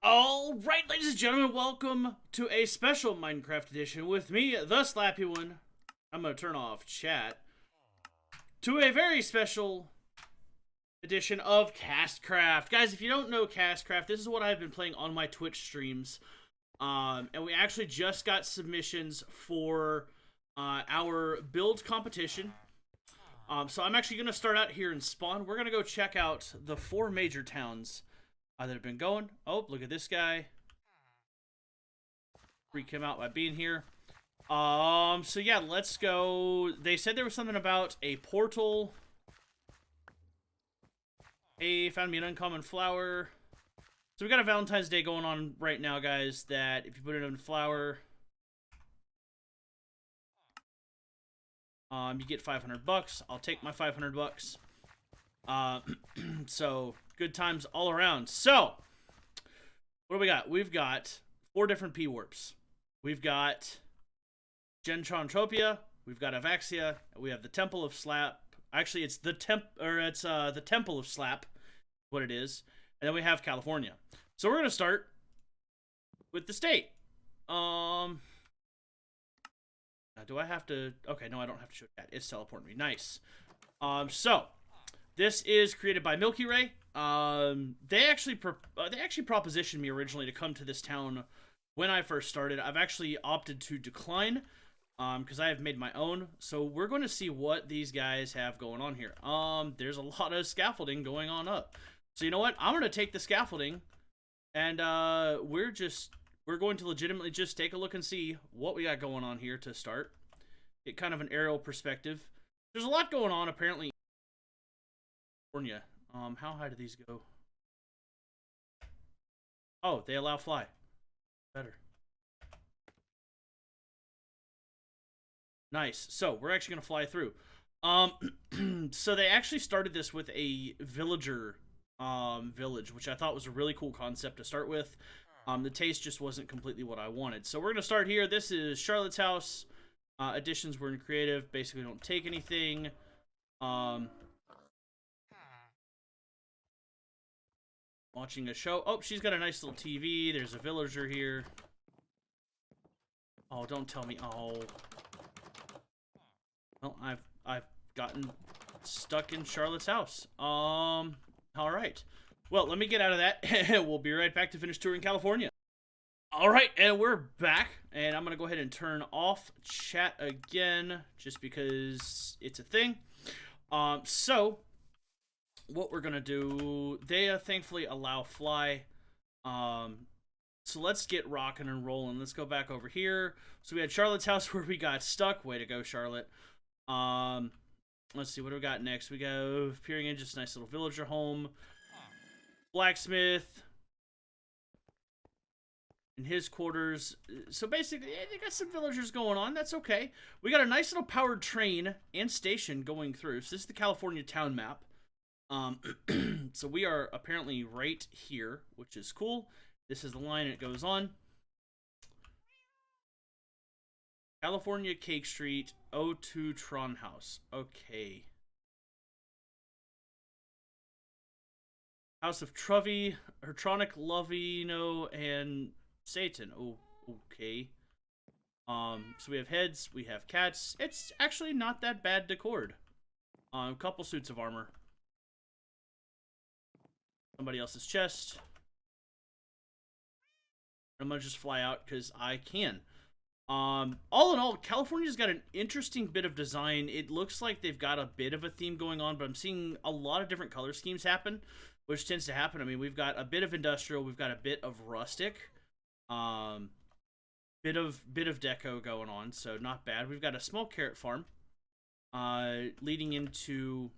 All right, ladies and gentlemen, welcome to a special Minecraft edition with me, the Slappy One. I'm going to turn off chat. To a very special edition of KastCraft. Guys, if you don't know KastCraft, this is what I've been playing on my Twitch streams. And we actually just got submissions for our build competition. So I'm actually going to start out here in Spawn. We're going to go check out the 4 major towns that have been going. Oh, look at this guy. Freak him out by being here. So yeah, let's go. They said there was something about a portal. Hey, found me an uncommon flower. So we got a Valentine's Day going on right now, guys, that if you put it in a flower, you get 500 bucks. I'll take my 500 bucks. So good times all around. So what do we got? We've got 4 different P-warps. We've got Gentrontropia, we've got Avaxia, we have the Temple of Slap. Actually, it's the the Temple of Slap, what it is. And then we have California. So we're gonna start with the state. Do I have to? Okay, no, I don't have to show that. It's teleporting me. Nice. So this is created by Milky Ray. They actually propositioned me originally to come to this town when I first started. I've actually opted to decline because I have made my own. So we're going to see what these guys have going on here. There's a lot of scaffolding going on up. So you know what? I'm going to take the scaffolding, and we're going to legitimately just take a look and see what we got going on here to start. Get kind of an aerial perspective. There's a lot going on apparently. California. How high do these go? Oh, they allow fly. Better. Nice. So we're actually gonna fly through. So they actually started this with a villager village, which I thought was a really cool concept to start with. The taste just wasn't completely what I wanted. So we're gonna start here. This is Charlotte's house. Additions were in creative. Basically, don't take anything. Watching a show. Oh, she's got a nice little TV. There's a villager here. Oh, don't tell me. Oh. Well, I've gotten stuck in Charlotte's house. All right. Well, let me get out of that. We'll be right back to finish touring California. All right, and we're back. And I'm going to go ahead and turn off chat again just because it's a thing. So what we're gonna do, they thankfully allow fly. So let's get rocking and rolling. Let's go back over here. So we had Charlotte's house where we got stuck. Way to go, Charlotte. Let's see, what do we got next? We go peering in, just a nice little villager home. Blacksmith in his quarters. So basically, they got some villagers going on. That's okay. We got a nice little powered train and station going through. So this is the California town map. So we are apparently right here, which is cool. This is the line it goes on. California Cake Street, O2 Tron House. Okay. House of Truvy, Hertronic Lovino, and Satan. Oh, okay. So we have heads, we have cats. It's actually not that bad decored. A couple suits of armor. Somebody else's chest. I'm gonna just fly out because I can. All in all, California's got an interesting bit of design. It looks like they've got a bit of a theme going on, but I'm seeing a lot of different color schemes happen, which tends to happen. I mean, we've got a bit of industrial, we've got a bit of rustic, bit of deco going on, so not bad. We've got a small carrot farm, leading into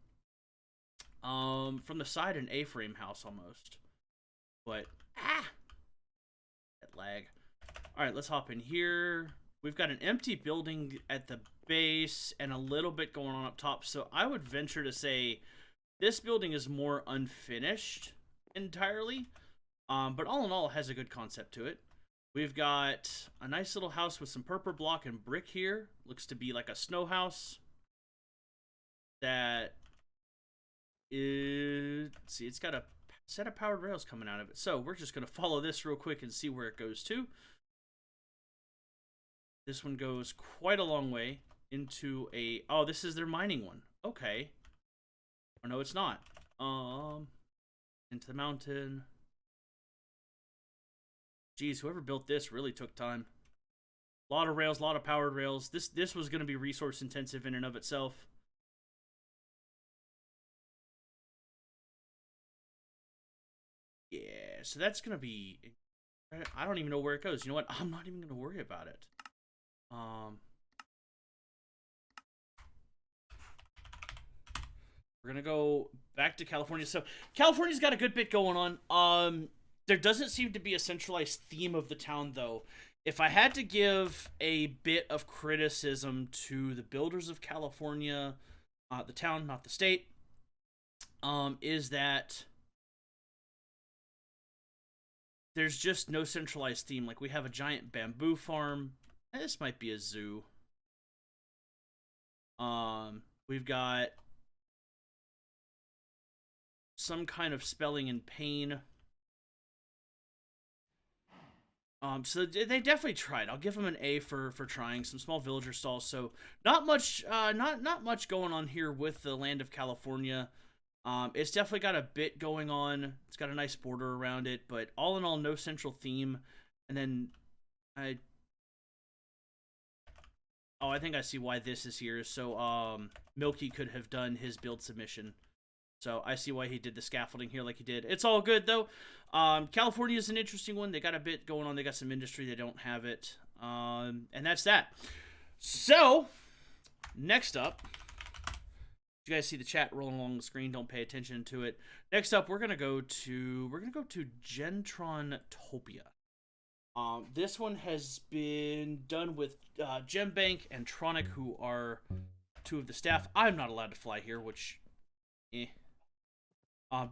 from the side, an A-frame house almost. But, that lag. Alright, let's hop in here. We've got an empty building at the base and a little bit going on up top. So I would venture to say this building is more unfinished entirely. But all in all, it has a good concept to it. We've got a nice little house with some purple block and brick here. Looks to be like a snow house. That is, let's see, it's got a set of powered rails coming out of it. So we're just going to follow this real quick and see where it goes to. This one goes quite a long way into a... Oh, this is their mining one. Okay. Oh, no, it's not. Into the mountain. Geez, whoever built this really took time. A lot of rails, a lot of powered rails. This was going to be resource intensive in and of itself. Yeah, so that's going to be... I don't even know where it goes. You know what? I'm not even going to worry about it. We're gonna go back to California. So California's got a good bit going on. There doesn't seem to be a centralized theme of the town, though. If I had to give a bit of criticism to the builders of California, the town, not the state, is that there's just no centralized theme. Like, we have a giant bamboo farm. This might be a zoo. We've got some kind of spelling and pain. So they definitely tried. I'll give them an A for trying. Some small villager stalls. So not much, not much going on here with the land of California. It's definitely got a bit going on. It's got a nice border around it, but all in all, no central theme. And then I think I see why this is here. So, Milky could have done his build submission. So, I see why he did the scaffolding here like he did. It's all good, though. California is an interesting one. They got a bit going on. They got some industry. They don't have it. And that's that. So, next up, you guys see the chat rolling along the screen. Don't pay attention to it. Next up, we're gonna go to Gentron-topia. This one has been done with Gembank and Tronic, who are two of the staff. I'm not allowed to fly here, which,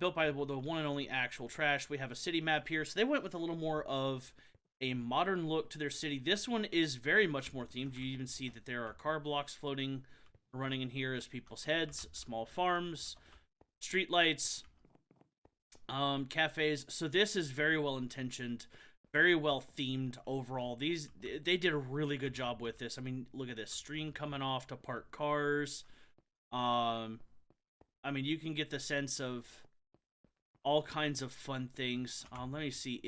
built by the one and only Actual Trash. We have a city map here, so they went with a little more of a modern look to their city. This one is very much more themed. You even see that there are car blocks floating, running in here as people's heads, small farms, street lights, cafes. So this is very well intentioned. Very well themed overall. They did a really good job with this. I mean, look at this stream coming off to park cars. I mean, you can get the sense of all kinds of fun things. Let me see.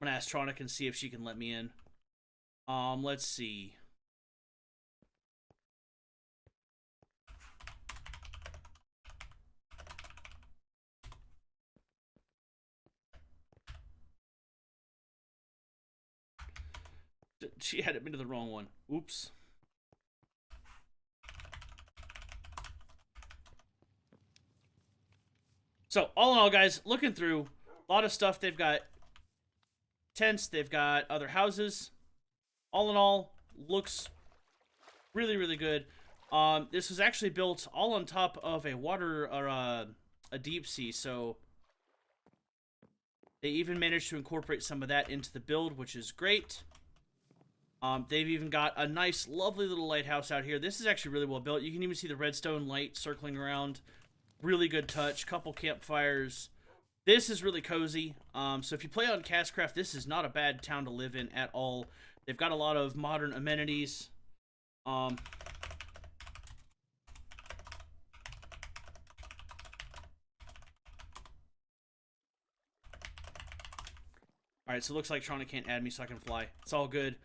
I'm gonna ask Tronic and see if she can let me in. Let's see. She had it into the wrong one. Oops. So, all in all, guys, looking through, a lot of stuff. They've got tents, they've got other houses. All in all, looks really, really good. This was actually built all on top of a water, or a deep sea, so they even managed to incorporate some of that into the build, which is great. They've even got a nice, lovely little lighthouse out here. This is actually really well built. You can even see the redstone light circling around. Really good touch. Couple campfires. This is really cozy. So if you play on KastCraft, this is not a bad town to live in at all. They've got a lot of modern amenities. Alright, so it looks like Tronic can't add me so I can fly. It's all good.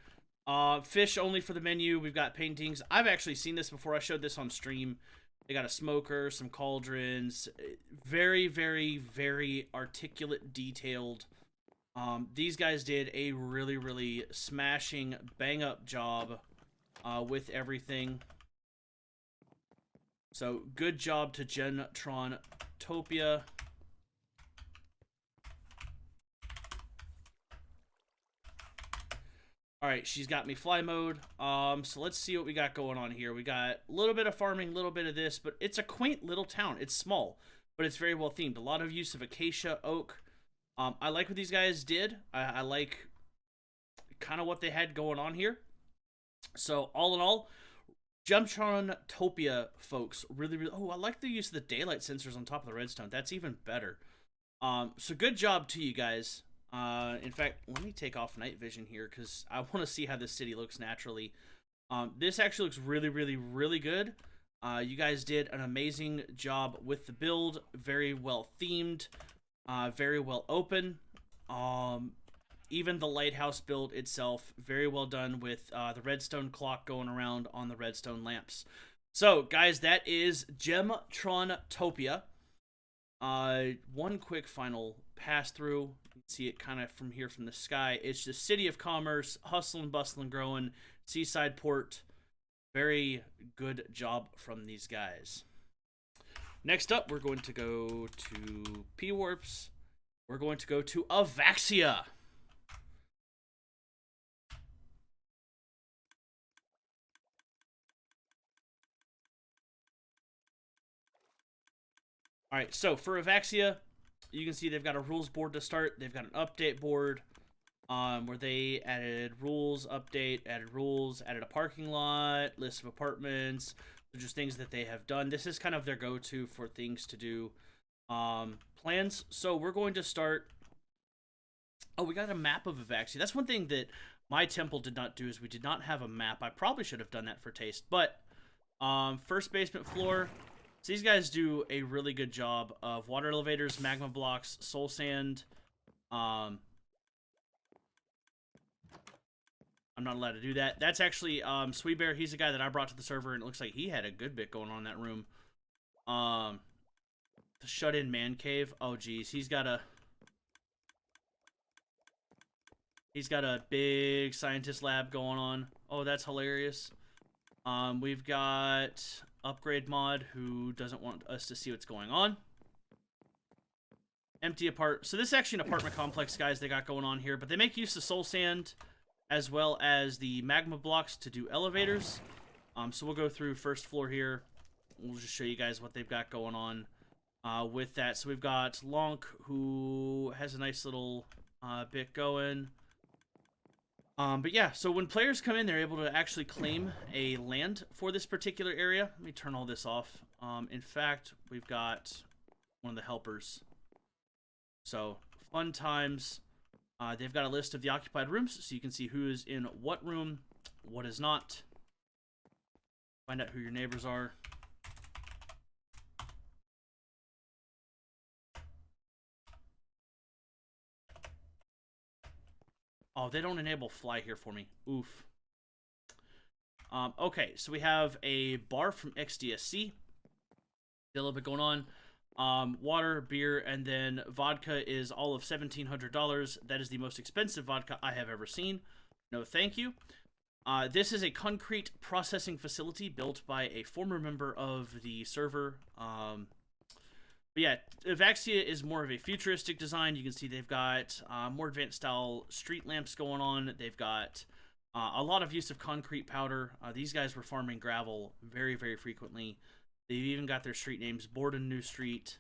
Fish only for the menu. We've got paintings. I've actually seen this before. I showed this on stream. They got a smoker, some cauldrons. Very, very, very articulate, detailed. These guys did a really, really smashing, bang-up job with everything. So, good job to Gentron-topia. Alright, she's got me fly mode. So let's see what we got going on here. We got a little bit of farming, a little bit of this, but it's a quaint little town. It's small, but it's very well themed. A lot of use of acacia, oak. I like what these guys did. I like kind of what they had going on here. So all in all, Gemtron-topia, folks, really, really... Oh, I like the use of the daylight sensors on top of the redstone. That's even better. So good job to you guys. In fact, let me take off night vision here because I want to see how this city looks naturally. This actually looks really, really, really good. You guys did an amazing job with the build. Very well themed. Very well open. Even the lighthouse build itself, very well done with the redstone clock going around on the redstone lamps. So, guys, that is Gemtron-topia. One quick final pass through. You can see it kind of from here from the sky. It's the city of commerce, hustle and bustle and growing, seaside port. Very good job from these guys. Next up, we're going to go to P-Warps. We're going to go to Avaxia. Alright, so for Avaxia, you can see they've got a rules board to start. They've got an update board where they added rules, added a parking lot, list of apartments, just things that they have done. This is kind of their go-to for things to do. Plans. So we're going to start... Oh, we got a map of Avaxia. That's one thing that my temple did not do, is we did not have a map. I probably should have done that for taste. But first basement floor... So these guys do a really good job of water elevators, magma blocks, soul sand. I'm not allowed to do that. That's actually Sweet Bear. He's the guy that I brought to the server, and it looks like he had a good bit going on in that room. The shut-in man cave. Oh, geez. He's got a big scientist lab going on. Oh, that's hilarious. We've got... Upgrade mod, who doesn't want us to see what's going on. Empty apart. So this is actually an apartment complex, guys, they got going on here. But they make use of soul sand as well as the magma blocks to do elevators. So we'll go through first floor here. We'll just show you guys what they've got going on with that. So we've got Lonk, who has a nice little bit going. But yeah, so when players come in, they're able to actually claim a land for this particular area. Let me turn all this off. In fact, we've got one of the helpers. So, fun times. They've got a list of the occupied rooms, so you can see who is in what room, what is not. Find out who your neighbors are. Oh, they don't enable fly here for me. Oof. Okay, so we have a bar from XDSC. A little bit going on. Water, beer, and then vodka is all of $1,700. That is the most expensive vodka I have ever seen. No, thank you. This is a concrete processing facility built by a former member of the server. But yeah, Avaxia is more of a futuristic design. You can see they've got more advanced style street lamps going on. They've got a lot of use of concrete powder. These guys were farming gravel very, very frequently. They've even got their street names. Borden New Street.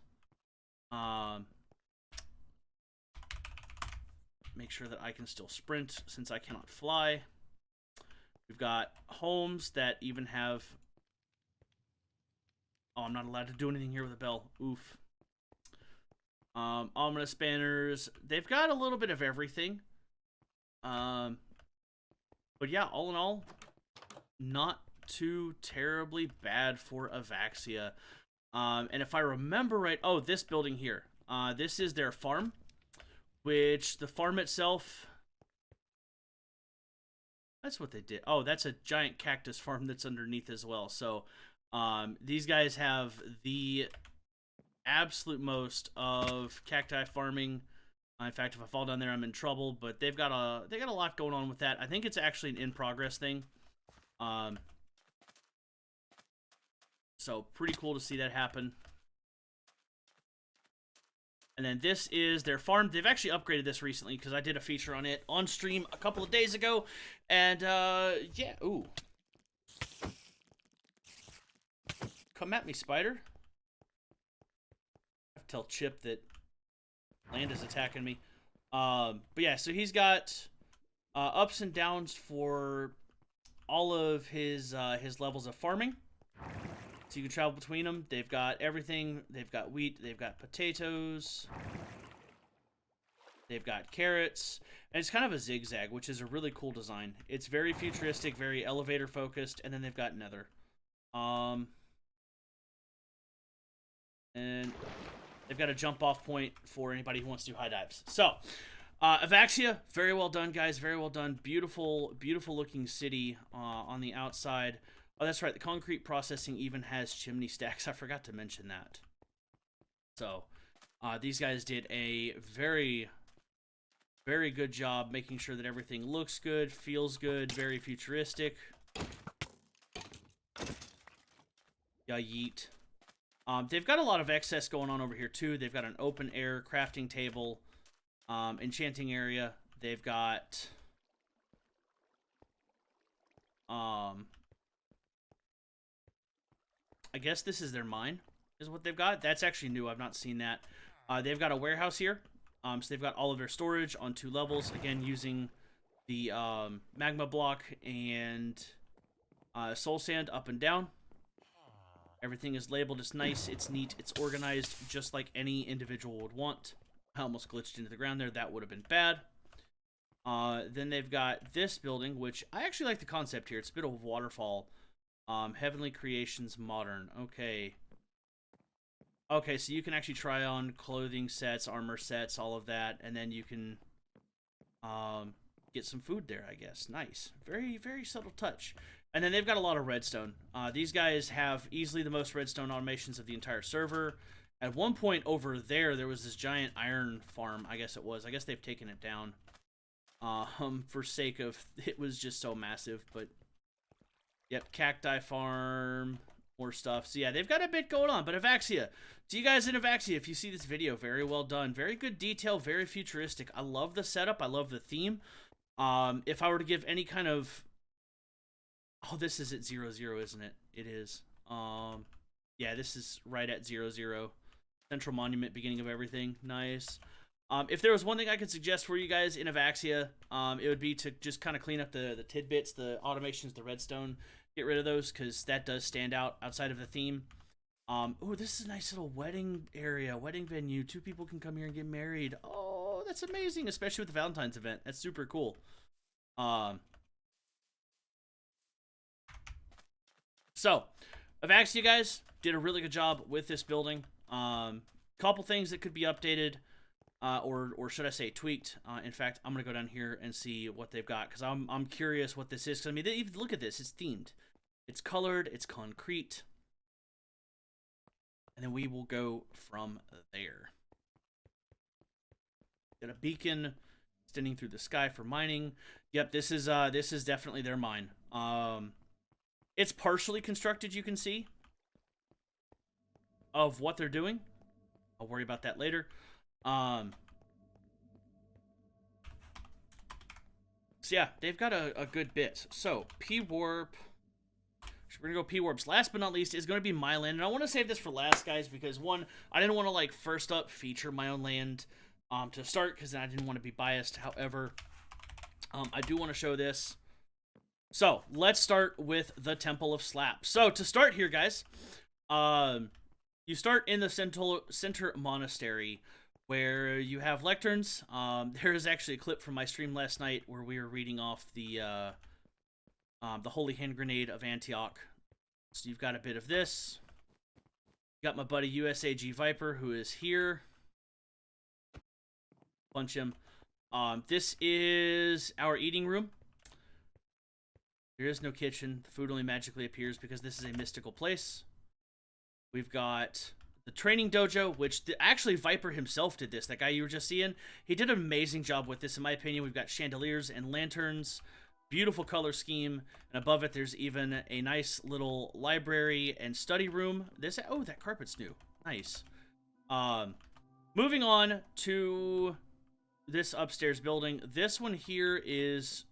Make sure that I can still sprint since I cannot fly. We've got homes that even have... Oh, I'm not allowed to do anything here with a bell. Oof. Ominous banners. They've got a little bit of everything. But yeah, all in all, not too terribly bad for Avaxia. And if I remember right... Oh, this building here. This is their farm. Which, the farm itself... That's what they did. Oh, that's a giant cactus farm that's underneath as well. So, these guys have the absolute most of cacti farming. In fact, if I fall down there, I'm in trouble. But they got a lot going on with that. I think it's actually an in-progress thing. So pretty cool to see that happen. And then this is their farm. They've actually upgraded this recently because I did a feature on it on stream a couple of days ago. And, yeah. Ooh. Come at me, spider. I have to tell Chip that land is attacking me. But yeah, so he's got ups and downs for all of his levels of farming. So you can travel between them. They've got everything. They've got wheat. They've got potatoes. They've got carrots. And it's kind of a zigzag, which is a really cool design. It's very futuristic, very elevator focused. And then they've got nether. And they've got a jump off point for anybody who wants to do high dives. So, Avaxia, very well done, guys. Very well done. Beautiful, beautiful looking city on the outside. Oh, that's right. The concrete processing even has chimney stacks. I forgot to mention that. So, these guys did a very, very good job making sure that everything looks good, feels good, very futuristic. Yeah, yeet. They've got a lot of excess going on over here, too. They've got an open air crafting table, enchanting area. They've got... I guess this is their mine, is what they've got. That's actually new. I've not seen that. They've got a warehouse here. So they've got all of their storage on 2 levels. Again, using the magma block and soul sand up and down. Everything is labeled. It's nice. It's neat. It's organized just like any individual would want. I almost glitched into the ground there. That would have been bad. Then they've got this building, which I actually like the concept here. It's a bit of a waterfall. Heavenly Creations Modern. Okay. Okay, so you can actually try on clothing sets, armor sets, all of that, and then you can get some food there, I guess. Nice. Very, very subtle touch. And then they've got a lot of redstone. These guys have easily the most redstone automations of the entire server. At one point over there, there was this giant iron farm, I guess it was. I guess they've taken it down for sake of it was just so massive, but... Yep, cacti farm, more stuff. So yeah, they've got a bit going on. But Avaxia, to you guys in Avaxia, if you see this video, very well done. Very good detail, very futuristic. I love the setup. I love the theme. If I were to give any kind of... Oh, this is at 0-0, isn't it? It is. Yeah, this is right at 0-0. Central Monument, beginning of everything. Nice. If there was one thing I could suggest for you guys in Avaxia, it would be to just kind of clean up the tidbits, the automations, the redstone. Get rid of those, because that does stand out outside of the theme. Oh, this is a nice little wedding area, wedding venue. 2 people can come here and get married. Oh, that's amazing, especially with the Valentine's event. That's super cool. So, Avaxia, guys, did a really good job with this building. Couple things that could be updated. Or should I say tweaked? In fact, I'm gonna go down here and see what they've got, because I'm curious what this is. Cause I mean, even look at this; it's themed, it's colored, it's concrete, and then we will go from there. Got a beacon extending through the sky for mining. Yep, this is definitely their mine. It's partially constructed. You can see of what they're doing. I'll worry about that later. So yeah, they've got a good bit. So, P-Warp. We're gonna go P-Warps. Last but not least is gonna be my land. And I want to save this for last, guys, because one, I didn't want to, like, first up feature my own land to start, because then I didn't want to be biased. However, I do want to show this. So, let's start with the Temple of Slap. So, to start here, guys, you start in the center monastery, where you have lecterns. There is actually a clip from my stream last night where we were reading off the Holy Hand Grenade of Antioch. So you've got a bit of this. Got my buddy USAG Viper, who is here. Punch him. This is our eating room. There is no kitchen. The food only magically appears because this is a mystical place. We've got the training dojo, which actually Viper himself did this. That guy you were just seeing, he did an amazing job with this, in my opinion. We've got chandeliers and lanterns, beautiful color scheme, and above it there's even a nice little library and study room. Oh, that carpet's new. Nice. Moving on to this upstairs building. This one here is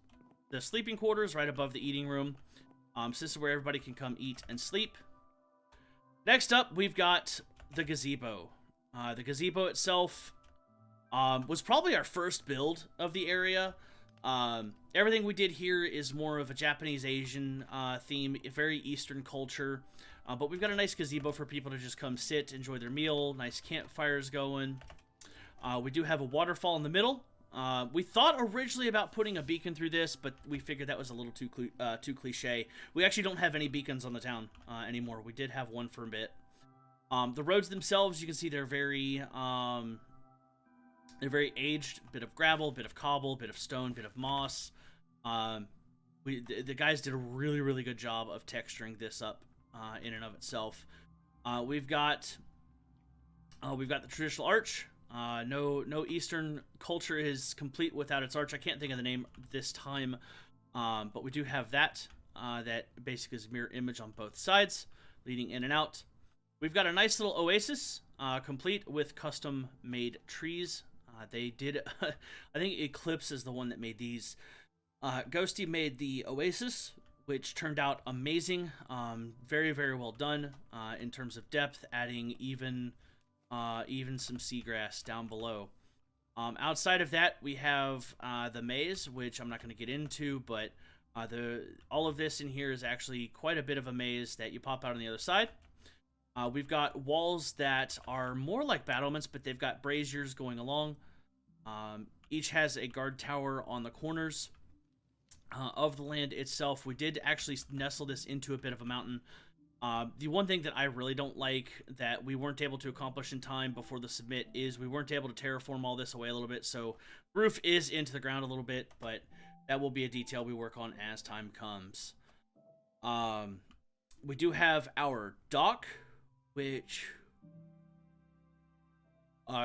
the sleeping quarters right above the eating room. So this is where everybody can come eat and sleep. Next up, we've got the gazebo. The gazebo itself was probably our first build of the area. Everything we did here is more of a Japanese Asian theme, very Eastern culture. But we've got a nice gazebo for people to just come sit, enjoy their meal, nice campfires going. We do have a waterfall in the middle. We thought originally about putting a beacon through this, but we figured that was a little too cliche. We actually don't have any beacons on the town anymore. We did have one for a bit. The roads themselves, you can see they're very aged. Bit of gravel, bit of cobble, bit of stone, bit of moss. The guys did a really, really good job of texturing this up in and of itself. We've got the traditional arch. No Eastern culture is complete without its arch. I can't think of the name this time, but we do have that. That basically is a mirror image on both sides, leading in and out. We've got a nice little oasis, complete with custom-made trees. They did, I think Eclipse is the one that made these. Ghosty made the oasis, which turned out amazing. Very, very well done in terms of depth, adding even some seagrass down below. Outside of that, we have the maze, which I'm not going to get into, but all of this in here is actually quite a bit of a maze that you pop out on the other side. We've got walls that are more like battlements, but they've got braziers going along. Each has a guard tower on the corners of the land itself. We did actually nestle this into a bit of a mountain. The one thing that I really don't like that we weren't able to accomplish in time before the submit is we weren't able to terraform all this away a little bit, so roof is into the ground a little bit, but that will be a detail we work on as time comes. We do have our dock, which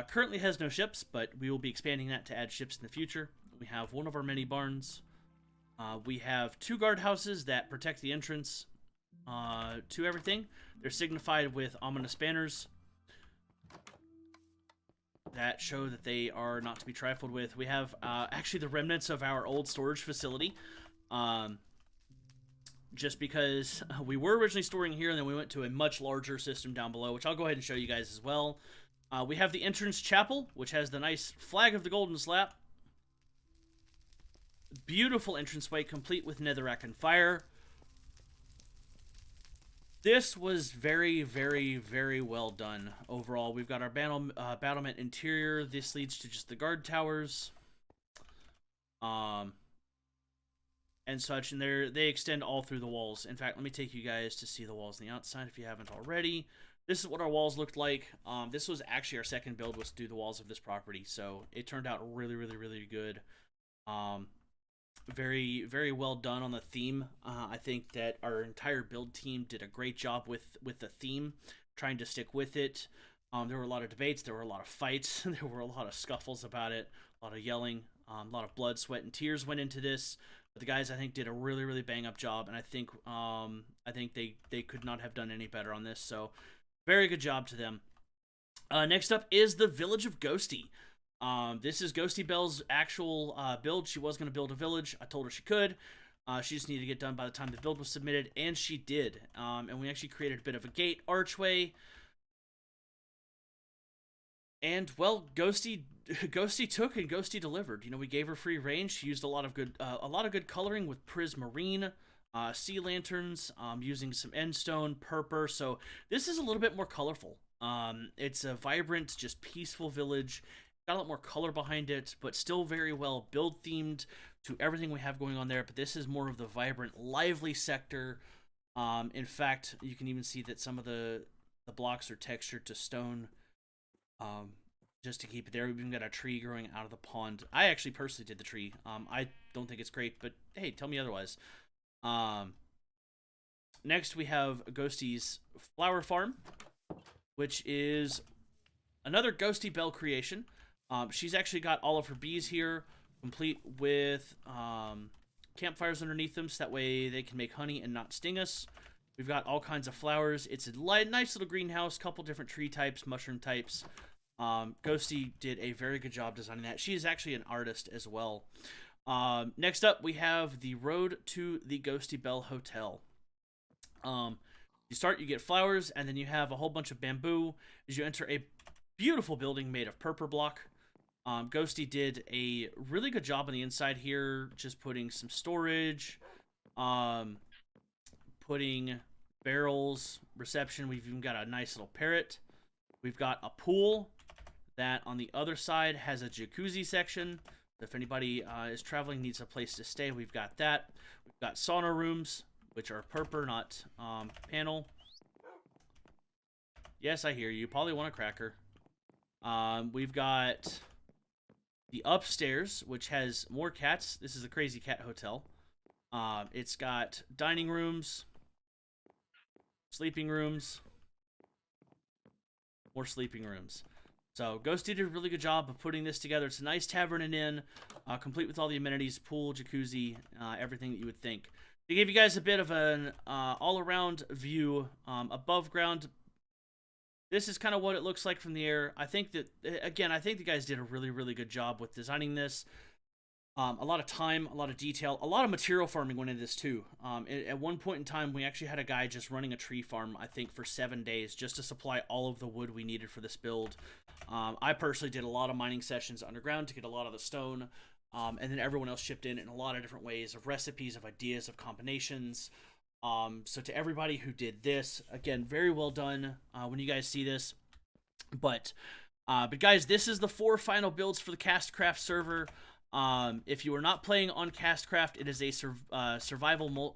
currently has no ships, but we will be expanding that to add ships in the future. We have one of our many barns. We have 2 guardhouses that protect the entrance to everything. They're signified with ominous banners that show that they are not to be trifled with. We have actually the remnants of our old storage facility. Just because we were originally storing here, and then we went to a much larger system down below, which I'll go ahead and show you guys as well. We have the entrance chapel, which has the nice flag of the golden slap. Beautiful entranceway, complete with netherrack and fire. This was very, very, very well done overall. We've got our battlement interior. This leads to just the guard towers. And such, and they extend all through the walls. In fact, let me take you guys to see the walls on the outside if you haven't already. This is what our walls looked like. This was actually our second build, was to do the walls of this property, so it turned out really, really, really good. Very, very well done on the theme. I think that our entire build team did a great job with the theme, trying to stick with it. There were a lot of debates, there were a lot of fights, there were a lot of scuffles about it, a lot of yelling, a lot of blood, sweat, and tears went into this. But the guys, I think, did a really, really bang-up job, and I think they could not have done any better on this, so very good job to them. Next up is the Village of Ghosty. This is Ghosty Belle's actual build. She was going to build a village. I told her she could. She just needed to get done by the time the build was submitted, and she did. And we actually created a bit of a gate archway. And, well, Ghosty took and Ghosty delivered. You know, we gave her free range. She used a lot of good coloring with prismarine, sea lanterns, using some endstone, purpur. So this is a little bit more colorful. It's a vibrant, just peaceful village. Got a lot more color behind it, but still very well build themed to everything we have going on there. But this is more of the vibrant, lively sector. In fact, you can even see that some of the blocks are textured to stone. Just to keep it there. We've even got a tree growing out of the pond. I actually personally did the tree. I don't think it's great, but hey, tell me otherwise. Next, we have Ghosty's Flower Farm, which is another Ghosty Belle creation. She's actually got all of her bees here, complete with campfires underneath them, so that way they can make honey and not sting us. We've got all kinds of flowers. It's a nice little greenhouse, couple different tree types, mushroom types. Ghosty did a very good job designing that. She is actually an artist as well. Next up, we have the road to the Ghosty Belle Hotel. You get flowers, and then you have a whole bunch of bamboo as you enter a beautiful building made of purpur block. Ghosty did a really good job on the inside here, just putting some storage, putting barrels, reception. We've even got a nice little parrot. We've got a pool that on the other side has a jacuzzi section. If anybody is traveling, needs a place to stay, we've got that. We've got sauna rooms, which are purple, not panel. Yes, I hear you. Probably want a cracker. We've got the upstairs, which has more cats. This is a crazy cat hotel. It's got dining rooms, sleeping rooms, more sleeping rooms. So Ghosty did a really good job of putting this together. It's a nice tavern and inn, complete with all the amenities, pool, jacuzzi, everything that you would think. To give you guys a bit of an all-around view above ground, this is kind of what it looks like from the air. I think that, again, I think the guys did a really, really good job with designing this. A lot of time, a lot of detail, a lot of material farming went into this too. At one point in time, we actually had a guy just running a tree farm, I think, for 7 days just to supply all of the wood we needed for this build. I personally did a lot of mining sessions underground to get a lot of the stone, and then everyone else chipped in a lot of different ways of recipes, of ideas, of combinations. So to everybody who did this, again, very well done when you guys see this. But guys, this is the 4 final builds for the KastCraft server. If you are not playing on KastCraft, it is a survival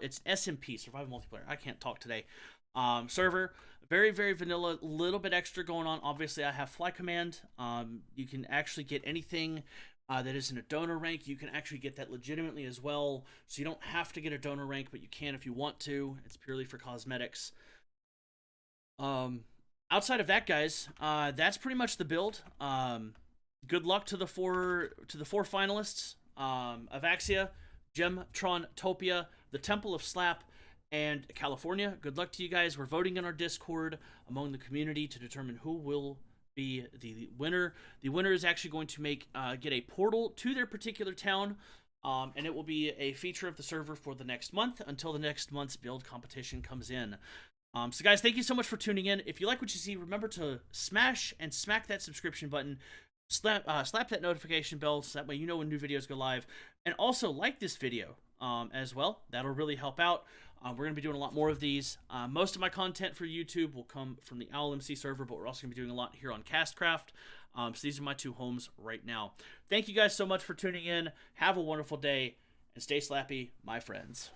it's SMP, survival multiplayer. I can't talk today. Server, very, very vanilla, a little bit extra going on. Obviously, I have fly command. You can actually get anything that isn't a donor rank. You can actually get that legitimately as well. So you don't have to get a donor rank, but you can if you want to. It's purely for cosmetics. Outside of that, guys, that's pretty much the build. Good luck to the four finalists: Avaxia, Gemtron, Topia, the Temple of Slap, and California. Good luck to you guys. We're voting in our Discord among the community to determine who will be the winner. The winner is actually going to get a portal to their particular town, and it will be a feature of the server for the next month until the next month's build competition comes in. So guys, thank you so much for tuning in. If you like what you see, remember to smash and smack that subscription button. Slap that notification bell so that way you know when new videos go live. And also like this video as well. That'll really help out. We're going to be doing a lot more of these. Most of my content for YouTube will come from the OwlMC server, but we're also going to be doing a lot here on KastCraft. So these are my 2 homes right now. Thank you guys so much for tuning in. Have a wonderful day, and stay slappy, my friends.